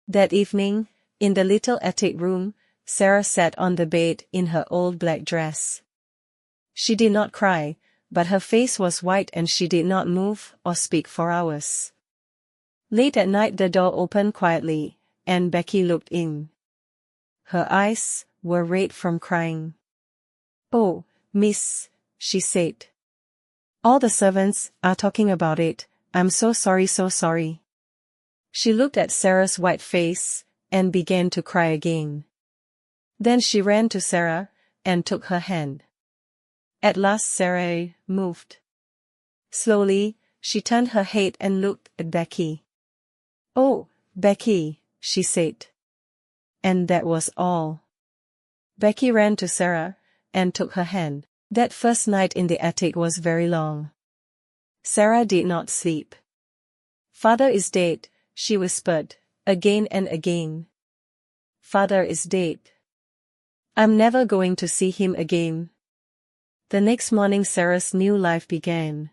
That evening, in the little attic room, Sarah sat on the bed in her old black dress. She did not cry, but her face was white and she did not move or speak for hours. Late at night the door opened quietly, and Becky looked in. Her eyes were red from crying. "Oh, miss," she said. "All the servants are talking about it. I'm so sorry, so sorry." She looked at Sarah's white face, and began to cry again. Then she ran to Sarah, and took her hand. At last Sarah moved. Slowly, she turned her head and looked at Becky. "Oh, Becky," she said. And that was all. Becky ran to Sarah, and took her hand. That first night in the attic was very long. Sarah did not sleep. "Father is dead," she whispered, again and again. "Father is dead. I'm never going to see him again." The next morning Sarah's new life began.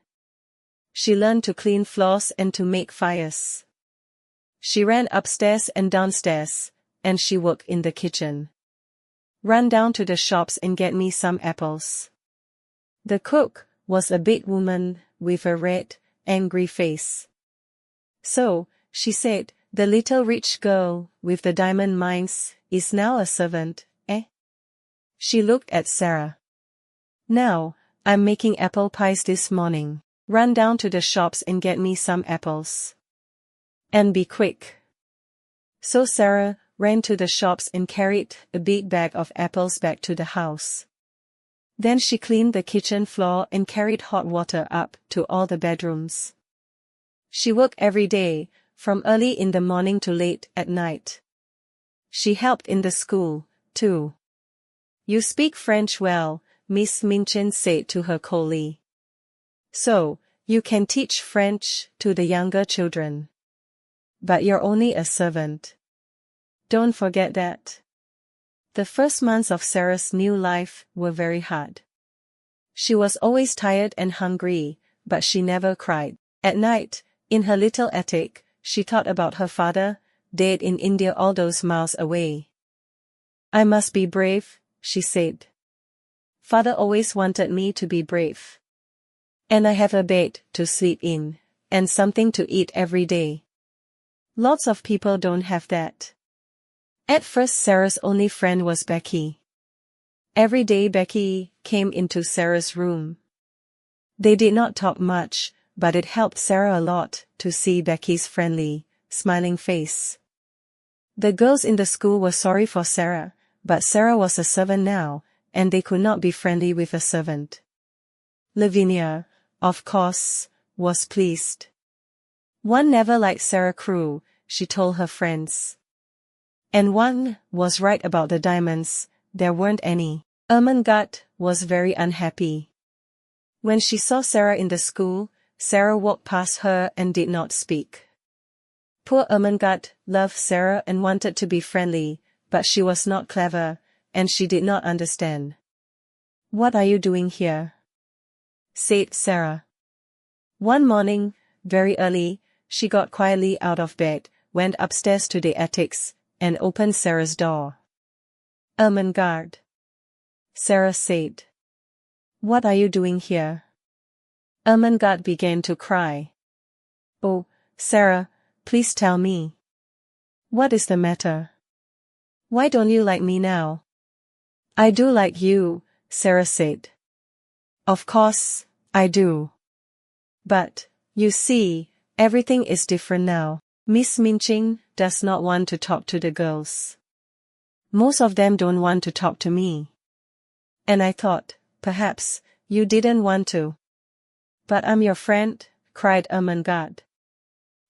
She learned to clean floors and to make fires. She ran upstairs and downstairs, and she worked in the kitchen. "Run down to the shops and get me some apples." The cook was a big woman with a red, angry face. "So," she said, "the little rich girl with the diamond mines is now a servant, eh?" She looked at Sarah. "Now, I'm making apple pies this morning. Run down to the shops and get me some apples. And be quick." So Sarah ran to the shops and carried a big bag of apples back to the house. Then she cleaned the kitchen floor and carried hot water up to all the bedrooms. She worked every day, from early in the morning to late at night. She helped in the school, too. "You speak French well," Miss Minchin said to her colleague. "So, you can teach French to the younger children. But you're only a servant. Don't forget that." The first months of Sarah's new life were very hard. She was always tired and hungry, but she never cried. At night, in her little attic, she thought about her father, dead in India all those miles away. "I must be brave," she said. "Father always wanted me to be brave. And I have a bed to sleep in, and something to eat every day. Lots of people don't have that." At first Sarah's only friend was Becky. Every day Becky came into Sarah's room. They did not talk much, but it helped Sarah a lot to see Becky's friendly, smiling face. The girls in the school were sorry for Sarah, but Sarah was a servant now, and they could not be friendly with a servant. Lavinia, of course, was pleased. "One never liked Sarah Crew," she told her friends. And one was right about the diamonds, there weren't any. Ermengarde was very unhappy. When she saw Sarah in the school, Sarah walked past her and did not speak. Poor Ermengarde loved Sarah and wanted to be friendly, but she was not clever, and she did not understand. "What are you doing here?" said Sarah. One morning, very early, she got quietly out of bed, went upstairs to the attics, and opened Sarah's door. "Ermengarde," Sarah said. "What are you doing here?" Ermengarde began to cry. "Oh, Sarah, please tell me. What is the matter? Why don't you like me now?" "I do like you," Sarah said. "Of course, I do. But, you see, everything is different now. Miss Minchin does not want to talk to the girls. Most of them don't want to talk to me. And I thought, perhaps, you didn't want to." "But I'm your friend," cried Ermengarde.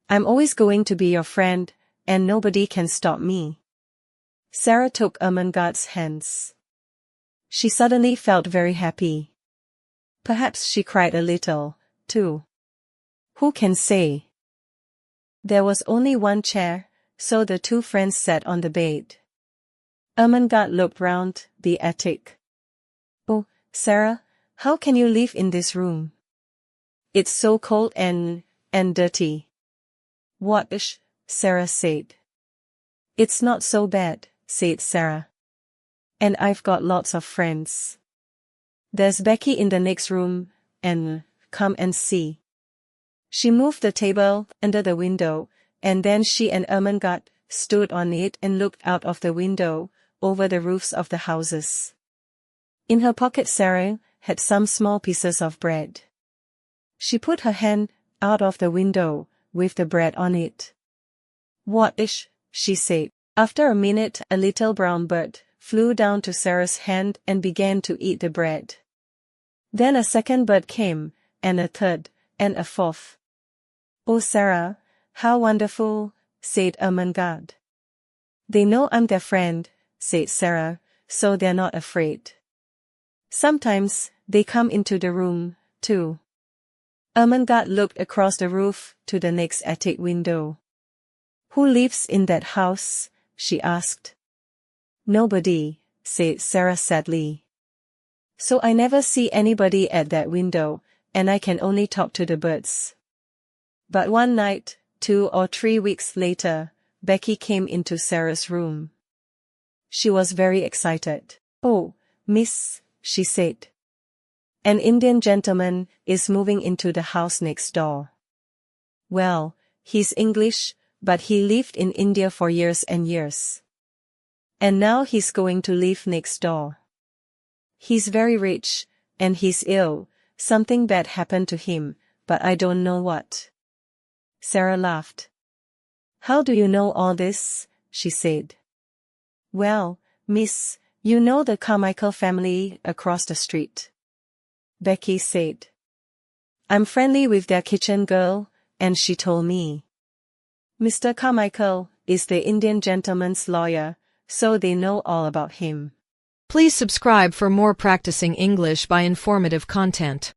"I'm always going to be your friend, and nobody can stop me." Sarah took Ermengarde's hands. She suddenly felt very happy. Perhaps she cried a little, too. Who can say? There was only one chair, so the two friends sat on the bed. Ermengarde looked round the attic. "Oh, Sarah, how can you live in this room? It's so cold and dirty." "What ish?" Sarah said. It's not so bad, said Sarah. And I've got lots of friends. There's Becky in the next room, and come and see. She moved the table under the window, and then she and Ermengarde stood on it and looked out of the window, over the roofs of the houses. In her pocket Sarah had some small pieces of bread. She put her hand out of the window, with the bread on it. What ish, she said. After a minute a little brown bird flew down to Sarah's hand and began to eat the bread. Then a second bird came, and a third, and a fourth. Oh Sarah, how wonderful, said Ermengarde. They know I'm their friend, said Sarah, so they're not afraid. Sometimes they come into the room, too. Ermengarde looked across the roof to the next attic window. Who lives in that house? She asked. Nobody, said Sarah sadly. So I never see anybody at that window, and I can only talk to the birds. But one night, 2 or 3 weeks later, Becky came into Sarah's room. She was very excited. Oh, miss, she said. An Indian gentleman is moving into the house next door. Well, he's English, but he lived in India for years and years. And now he's going to live next door. He's very rich, and he's ill. Something bad happened to him, but I don't know what. Sarah laughed. How do you know all this? She said. Well, miss, you know the Carmichael family across the street. Becky said. I'm friendly with their kitchen girl, and she told me. Mr. Carmichael is the Indian gentleman's lawyer, so they know all about him. Please subscribe for more practicing English by informative content.